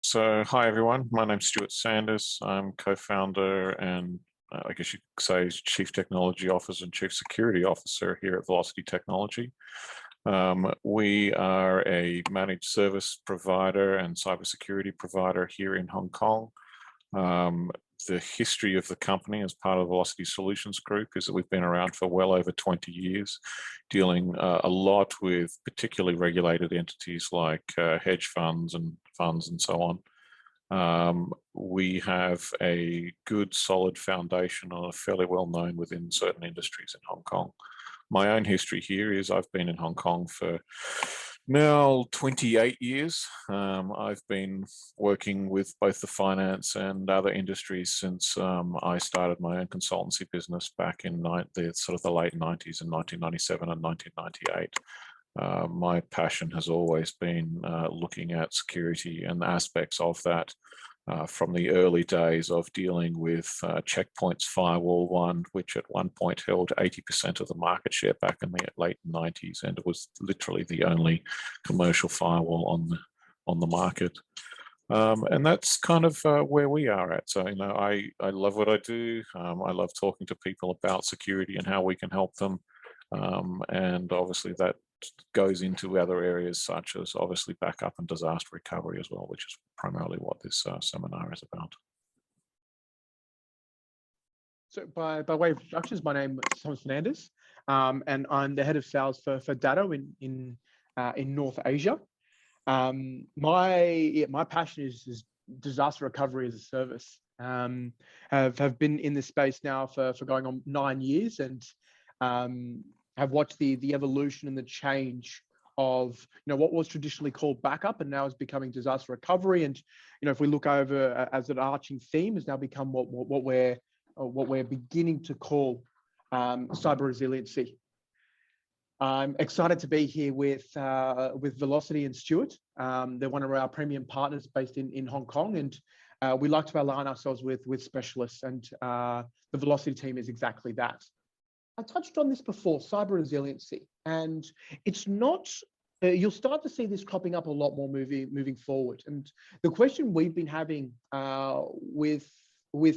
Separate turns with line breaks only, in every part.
So, hi everyone. My name's Stuart Sanders. I'm co-founder and I guess you could say Chief Technology Officer and Chief Security Officer here at Velocity Technology. We are a managed service provider and cybersecurity provider here in Hong Kong. The history of the company as part of Velocity Solutions Group is that we've been around for well over 20 years, dealing a lot with particularly regulated entities like hedge funds and so on. We have a good, solid foundation and are fairly well known within certain industries in Hong Kong. My own history here is I've been in Hong Kong for now 28 years. I've been working with both the finance and other industries since I started my own consultancy business back in the late 90s in 1997 and 1998. My passion has always been looking at security and aspects of that from the early days of dealing with Checkpoint's Firewall 1, which at one point held 80% of the market share back in the late 90s, and it was literally the only commercial firewall on the market. And that's kind of where we are at. So, I love what I do. I love talking to people about security and how we can help them. And obviously that goes into other areas such as obviously backup and disaster recovery as well, which is primarily what this seminar is about.
So by way of introductions, my name is Tom Fernandez, and I'm the head of sales for Datto in North Asia. My passion is disaster recovery as a service. Have been in this space now for going on 9 years, and have watched the evolution and the change of what was traditionally called backup and now is becoming disaster recovery. And if we look over as an arching theme, has now become what we're beginning to call cyber resiliency. I'm excited to be here with Velocity and Stuart. They're one of our premium partners based in Hong Kong, and we like to align ourselves with specialists, and the Velocity team is exactly that. I touched on this before, cyber resiliency, and it's not, you'll start to see this cropping up a lot more moving forward. And the question we've been having with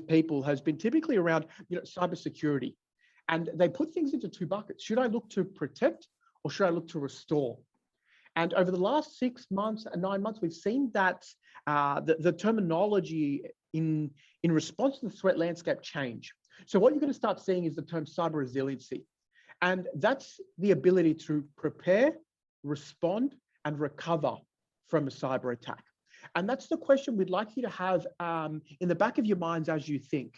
people has been typically around cybersecurity, and they put things into two buckets. Should I look to protect or should I look to restore? And over the last 6 months and 9 months, we've seen that the terminology in response to the threat landscape change. So what you're going to start seeing is the term cyber resiliency. And that's the ability to prepare, respond, and recover from a cyber attack. And that's the question we'd like you to have in the back of your minds as you think.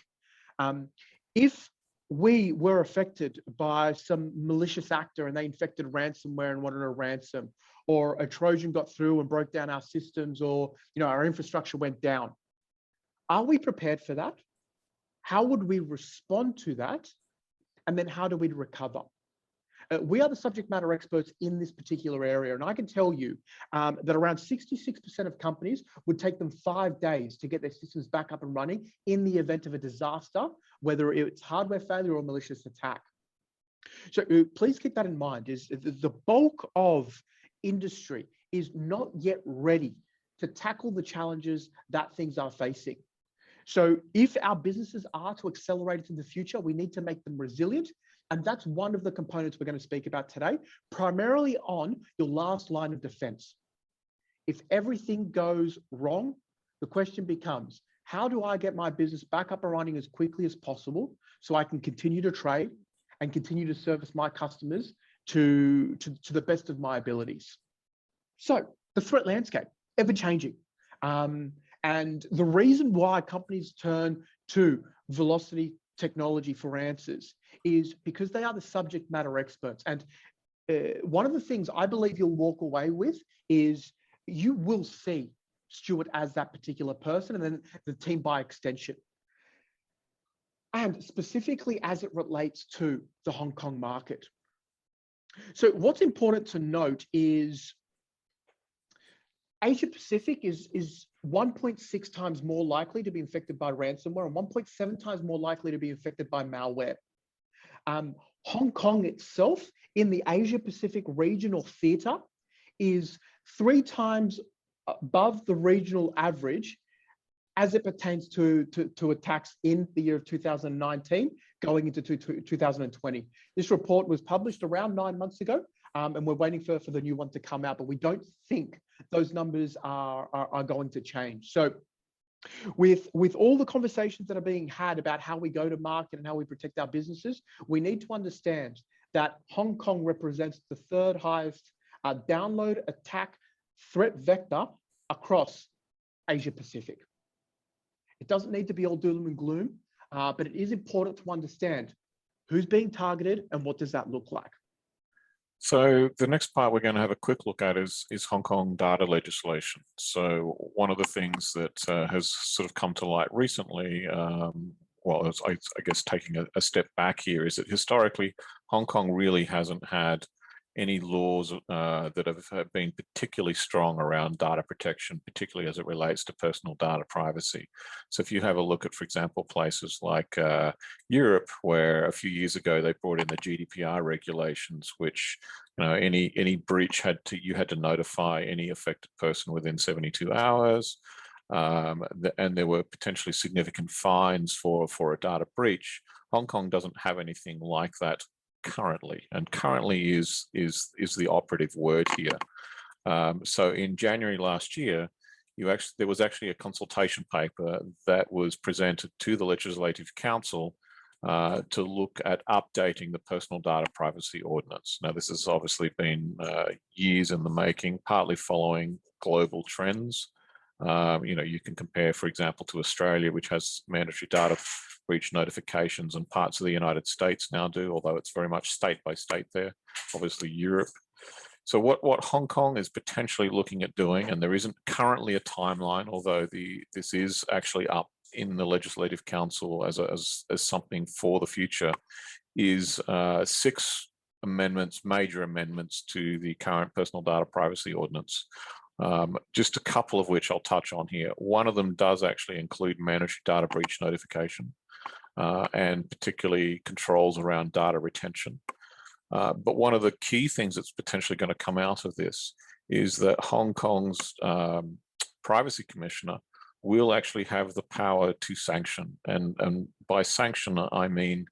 If we were affected by some malicious actor and they infected ransomware and wanted a ransom, or a Trojan got through and broke down our systems, or our infrastructure went down, are we prepared for that? How would we respond to that? And then how do we recover? We are the subject matter experts in this particular area. And I can tell you that around 66% of companies would take them 5 days to get their systems back up and running in the event of a disaster, whether it's hardware failure or malicious attack. So please keep that in mind, is the bulk of industry is not yet ready to tackle the challenges that things are facing. So if our businesses are to accelerate in the future, we need to make them resilient. And that's one of the components we're going to speak about today, primarily on your last line of defense. If everything goes wrong, the question becomes, how do I get my business back up and running as quickly as possible so I can continue to trade and continue to service my customers to the best of my abilities? So the threat landscape, ever changing. And the reason why companies turn to Velocity Technology for answers is because they are the subject matter experts. And one of the things I believe you'll walk away with is you will see Stuart as that particular person, and then the team by extension. And specifically as it relates to the Hong Kong market. So what's important to note is Asia Pacific is 1.6 times more likely to be infected by ransomware and 1.7 times more likely to be infected by malware. Hong Kong itself in the Asia Pacific regional theater is 3 times above the regional average as it pertains to attacks in the year of 2019 going into 2020. This report was published around 9 months ago, and we're waiting for the new one to come out, but we don't think those numbers are going to change. So with all the conversations that are being had about how we go to market and how we protect our businesses, we need to understand that Hong Kong represents the third highest download attack threat vector across Asia Pacific. It doesn't need to be all doom and gloom, but it is important to understand who's being targeted and what does that look like.
So the next part we're going to have a quick look at is Hong Kong data legislation. So one of the things that has sort of come to light recently, well, I guess taking a step back here, is that historically Hong Kong really hasn't had any laws that have been particularly strong around data protection, particularly as it relates to personal data privacy. So if you have a look at, for example, places like Europe, where a few years ago they brought in the GDPR regulations, which any breach you had to notify any affected person within 72 hours. And there were potentially significant fines for a data breach. Hong Kong doesn't have anything like that currently, and currently is the operative word here. So in January last year, there was actually a consultation paper that was presented to the Legislative Council to look at updating the personal data privacy ordinance. Now, this has obviously been years in the making, partly following global trends. You can compare, for example, to Australia, which has mandatory data breach notifications, and parts of the United States now do, although it's very much state by state there, obviously Europe. So what Hong Kong is potentially looking at doing, and there isn't currently a timeline, although this is actually up in the Legislative Council as something for the future, is 6 amendments, major amendments to the current personal data privacy ordinance. Just a couple of which I'll touch on here. One of them does actually include mandatory data breach notification, and particularly controls around data retention. But one of the key things that's potentially going to come out of this is that Hong Kong's privacy commissioner will actually have the power to sanction. And by sanction, I mean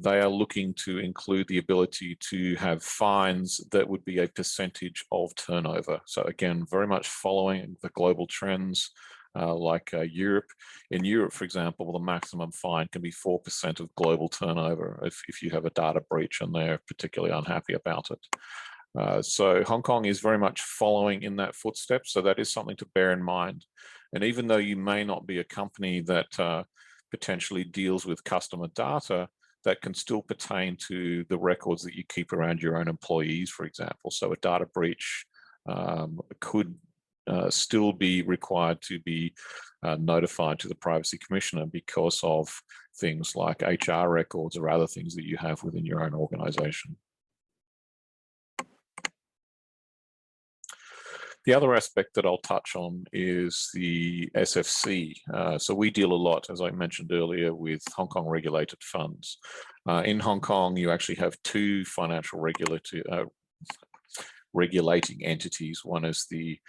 they are looking to include the ability to have fines that would be a percentage of turnover. So again, very much following the global trends like Europe. In Europe, for example, the maximum fine can be 4% of global turnover if you have a data breach and they're particularly unhappy about it. So Hong Kong is very much following in that footstep. So that is something to bear in mind. And even though you may not be a company that potentially deals with customer data, that can still pertain to the records that you keep around your own employees, for example. So a data breach could still be required to be notified to the Privacy Commissioner because of things like HR records or other things that you have within your own organization. The other aspect that I'll touch on is the SFC. So we deal a lot, as I mentioned earlier, with Hong Kong regulated funds. In Hong Kong, you actually have 2 financial regulating entities. One is the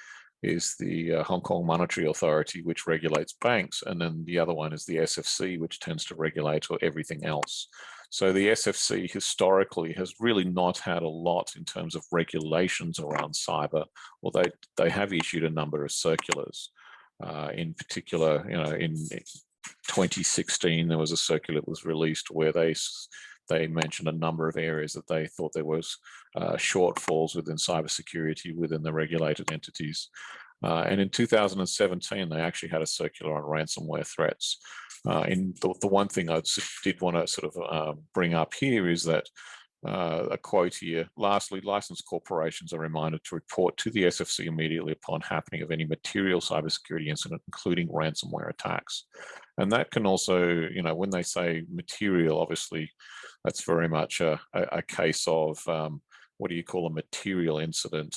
Hong Kong Monetary Authority, which regulates banks, and then the other one is the SFC, which tends to regulate everything else. So the SFC historically has really not had a lot in terms of regulations around cyber, although they have issued a number of circulars. In particular, in 2016, there was a circular that was released where they mentioned a number of areas that they thought there was shortfalls within cybersecurity within the regulated entities. And in 2017, they actually had a circular on ransomware threats. And the one thing I did want to sort of bring up here is that a quote here: lastly, licensed corporations are reminded to report to the SFC immediately upon happening of any material cybersecurity incident, including ransomware attacks. And that can also, when they say material, obviously, that's very much a case of what do you call a material incident?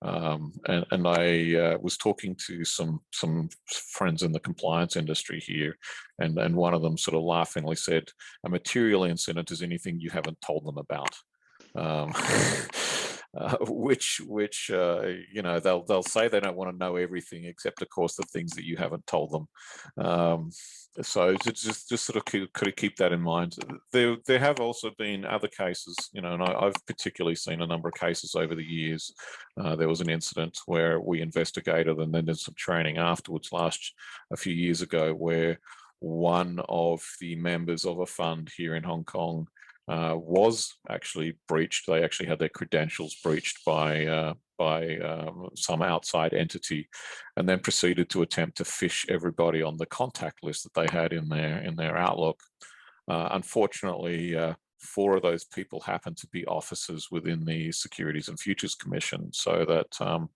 And I was talking to some friends in the compliance industry here, and one of them sort of laughingly said, a material incident is anything you haven't told them about. which you know, they'll say they don't want to know everything except, of course, the things that you haven't told them. So just sort of keep that in mind. There have also been other cases, you know, and I've particularly seen a number of cases over the years. There was an incident where we investigated and then did some training afterwards a few years ago, where one of the members of a fund here in Hong Kong was actually breached. They actually had their credentials breached by some outside entity, and then proceeded to attempt to phish everybody on the contact list that they had in their Outlook. Unfortunately, 4 of those people happened to be officers within the Securities and Futures Commission, so that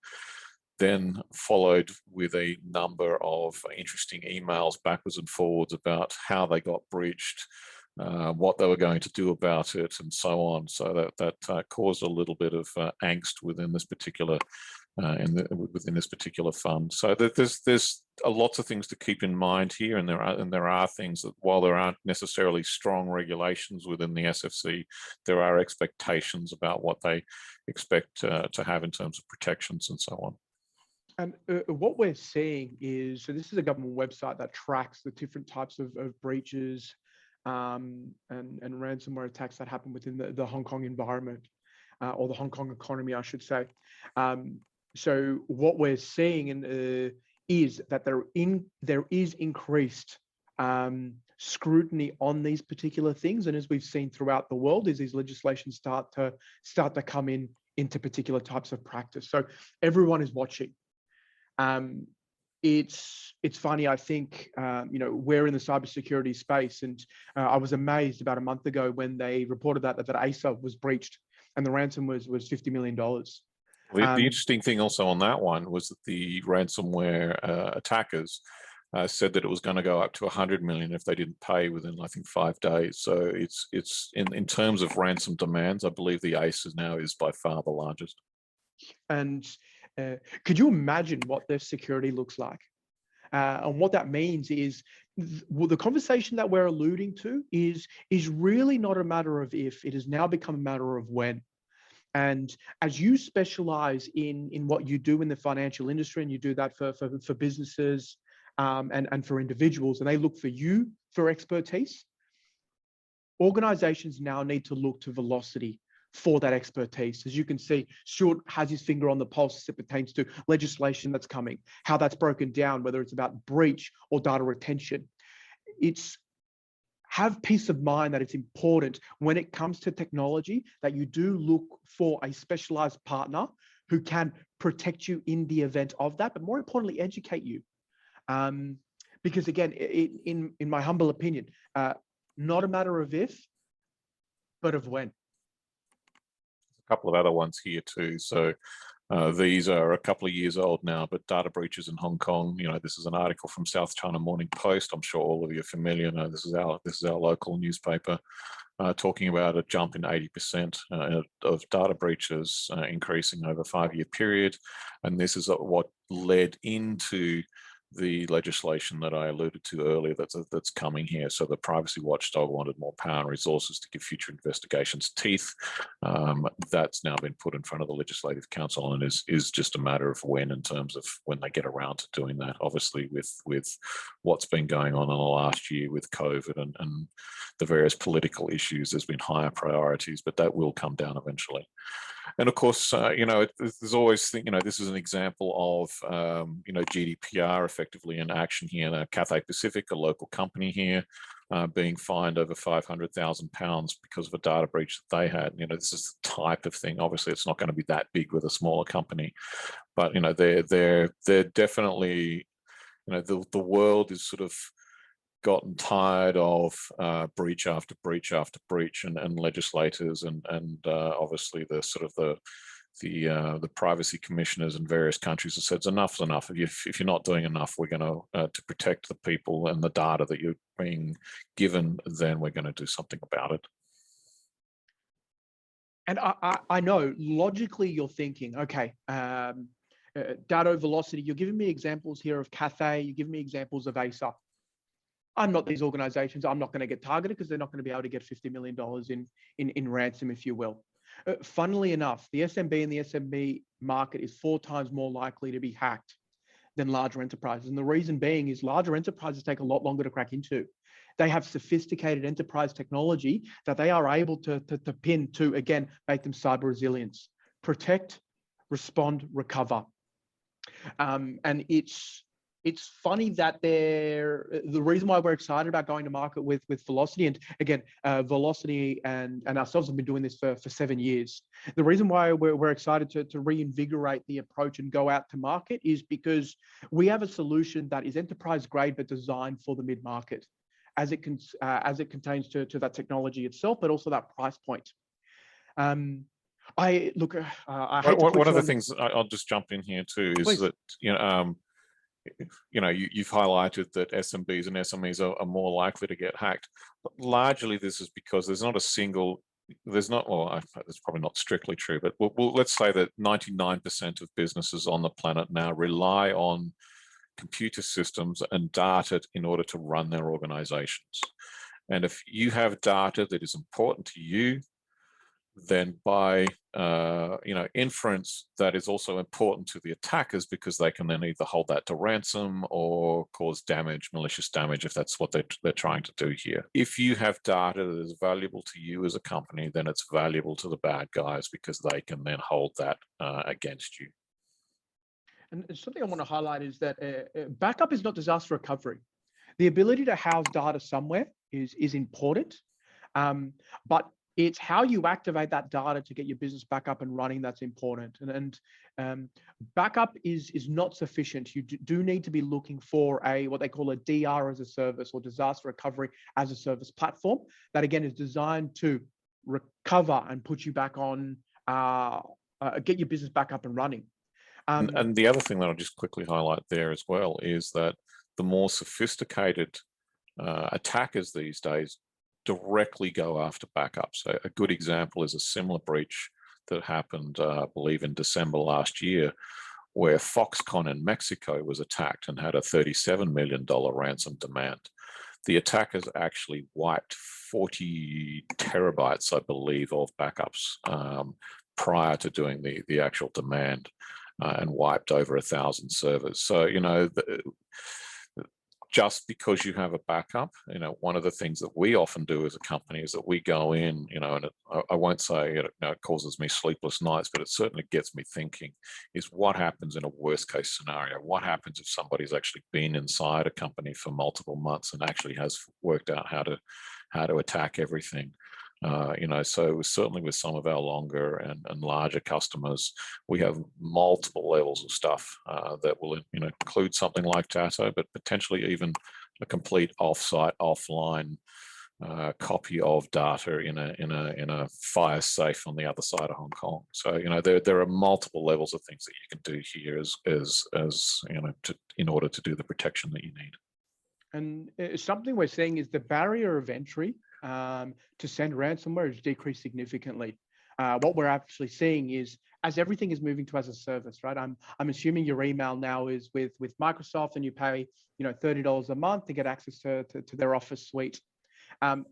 then followed with a number of interesting emails backwards and forwards about how they got breached, what they were going to do about it, and so on. So that caused a little bit of angst within this particular within this particular fund. So there's lots of things to keep in mind here, and there are things that, while there aren't necessarily strong regulations within the SFC, there are expectations about what they expect to have in terms of protections and so on.
And what we're seeing is, so this is a government website that tracks the different types of breaches and ransomware attacks that happen within the Hong Kong environment, or the Hong Kong economy, I should say. So what we're seeing is that there is increased scrutiny on these particular things, and as we've seen throughout the world, as these legislations start to come into particular types of practice. So everyone is watching. It's funny, I think, you know, we're in the cybersecurity space, and I was amazed about a month ago when they reported that ASEAN was breached and the ransom was $50 million.
The interesting thing also on that one was that the ransomware attackers said that it was going to go up to 100 million if they didn't pay within, I think, 5 days. So it's in terms of ransom demands, I believe the ASEAN now is by far the largest. And
could you imagine what their security looks like? And what that means is the conversation that we're alluding to is really not a matter of if, it has now become a matter of when. And as you specialize in what you do in the financial industry, and you do that for businesses and for individuals, and they look for you for expertise, organizations now need to look to Velocity for that expertise. As you can see, Stuart has his finger on the pulse as it pertains to legislation that's coming, how that's broken down, whether it's about breach or data retention. Have peace of mind that it's important when it comes to technology that you do look for a specialized partner who can protect you in the event of that, but more importantly, educate you. Because again, in my humble opinion, not a matter of if, but of when.
A couple of other ones here too. So these are a couple of years old now, but data breaches in Hong Kong. You know, this is an article from South China Morning Post. I'm sure all of you are familiar. No, this is our local newspaper, talking about a jump in 80% of data breaches increasing over a 5-year period, and this is what led into the legislation that I alluded to earlier that's coming here. So the privacy watchdog wanted more power and resources to give future investigations teeth. That's now been put in front of the Legislative Council, and is just a matter of when, in terms of when they get around to doing that. Obviously, with what's been going on in the last year with COVID and the various political issues, there's been higher priorities, but that will come down eventually. And of course, you know, there's always, you know, this is an example of, you know, GDPR effectively in action here. Cathay Pacific, a local company here, being fined over £500,000 because of a data breach that they had. You know, this is the type of thing. Obviously, it's not going to be that big with a smaller company, but you know, they're definitely, you know, the world is sort of gotten tired of breach after breach after breach, and legislators and obviously the sort of the privacy commissioners in various countries have said enough's enough. If you're not doing enough, we're going to protect the people and the data that you're being given, then we're going to do something about it.
And I know logically you're thinking, okay, Datto, Velocity, you're giving me examples here of Cathay, you're giving me examples of ASEAN. I'm not these organizations. I'm not going to get targeted because they're not going to be able to get $50 million in ransom, if you will. Funnily enough, the SMB and the SMB market is 4 times more likely to be hacked than larger enterprises. And the reason being is larger enterprises take a lot longer to crack into. They have sophisticated enterprise technology that they are able to pin to, again, make them cyber resilient. Protect, respond, recover. And it's funny that the reason why we're excited about going to market with Velocity, and again, Velocity and ourselves have been doing this for 7 years. The reason why we're excited to reinvigorate the approach and go out to market is because we have a solution that is enterprise grade but designed for the mid-market, as it contains to that technology itself, but also that price point. I hate to
one of the things I'll just jump in here too is
Please.
that you've highlighted that SMBs and SMEs are more likely to get hacked. But largely, this is because there's not a single. There's not. Well, that's probably not strictly true, but let's say that 99% of businesses on the planet now rely on computer systems and data in order to run their organizations. And if you have data that is important to you, then by inference, that is also important to the attackers, because they can then either hold that to ransom or cause damage, malicious damage, if that's what they're trying to do here. If you have data that is valuable to you as a company, then it's valuable to the bad guys, because they can then hold that against you.
And something I want to highlight is that backup is not disaster recovery. The ability to house data somewhere is important, but it's how you activate that data to get your business back up and running that's important. And backup is not sufficient. You do need to be looking for what they call a DR as a service, or disaster recovery as a service platform, that again is designed to recover and put you back on, get your business back up and running.
And the other thing that I'll just quickly highlight there as well is that the more sophisticated attackers these days directly go after backups. So a good example is a similar breach that happened, I believe, in December last year, where Foxconn in Mexico was attacked and had a $37 million ransom demand. The attackers actually wiped 40 terabytes, I believe, of backups prior to doing the actual demand, and wiped over 1,000 servers. So, just because you have a backup, one of the things that we often do as a company is that we go in, and I won't say it causes me sleepless nights, but it certainly gets me thinking, is what happens in a worst case scenario? What happens if somebody's actually been inside a company for multiple months and actually has worked out how to attack everything? So certainly with some of our longer and larger customers, we have multiple levels of stuff that will include something like Datto, but potentially even a complete offsite, offline copy of data in a fire safe on the other side of Hong Kong. So there are multiple levels of things that you can do here in order to do the protection that you need.
And something we're seeing is the barrier of entry to send ransomware has decreased significantly. What we're actually seeing is, as everything is moving to as a service, right? I'm assuming your email now is with Microsoft, and you pay $30 a month to get access to their Office suite.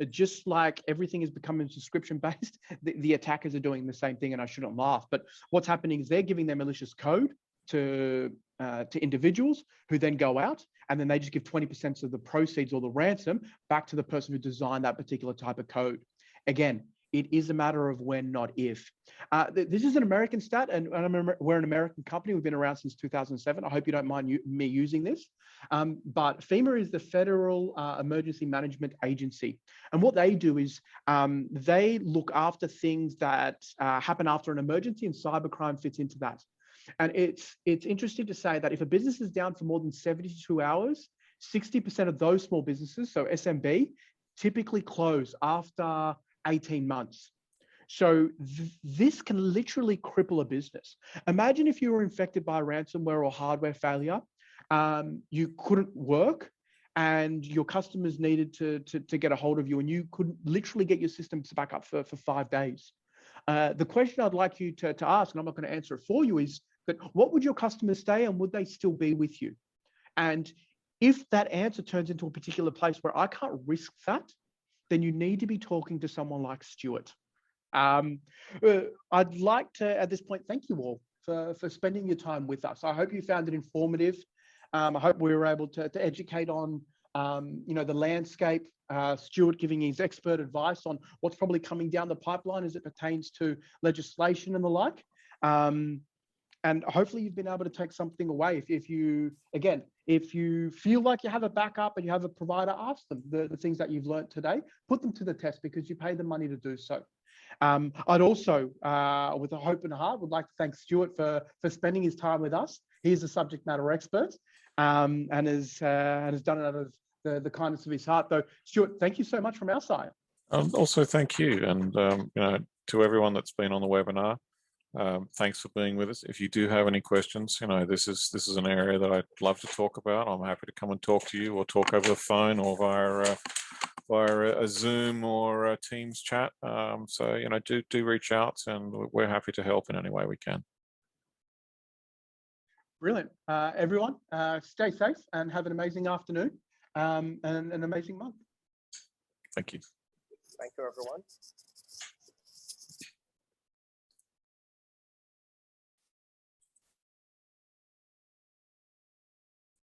Just like everything is becoming subscription based, the attackers are doing the same thing, and I shouldn't laugh. But what's happening is they're giving their malicious code to individuals, who then go out and then they just give 20% of the proceeds or the ransom back to the person who designed that particular type of code. Again, it is a matter of when, not if. This is an American stat, and we're an American company. We've been around since 2007. I hope you don't mind me using this. But FEMA is the Federal Emergency Management Agency. And what they do is they look after things that happen after an emergency, and cybercrime fits into that. And it's interesting to say that if a business is down for more than 72 hours, 60% of those small businesses, so SMB, typically close after 18 months. So this can literally cripple a business. Imagine if you were infected by ransomware or hardware failure, you couldn't work, and your customers needed to get a hold of you, and you couldn't literally get your systems back up for 5 days. The question I'd like you to ask, and I'm not going to answer it for you, is that what would your customers say, and would they still be with you? And if that answer turns into a particular place where I can't risk that, then you need to be talking to someone like Stuart. I'd like to, at this point, thank you all for spending your time with us. I hope you found it informative. I hope we were able to educate on, the landscape, Stuart giving his expert advice on what's probably coming down the pipeline as it pertains to legislation and the like. And hopefully you've been able to take something away. If you feel like you have a backup and you have a provider, ask them the things that you've learned today, put them to the test because you pay the money to do so. I'd also, with a hope and a heart, would like to thank Stuart for spending his time with us. He is a subject matter expert and has done it out of the kindness of his heart. Though, Stuart, thank you so much from our side.
Also, thank you. And, to everyone that's been on the webinar, thanks for being with us. If you do have any questions, this is an area that I'd love to talk about. I'm happy to come and talk to you or talk over the phone or via a Zoom or a Teams chat. So, do reach out and we're happy to help in any way we can.
Brilliant. Everyone, stay safe and have an amazing afternoon and an amazing month.
Thank you.
Thank you, everyone.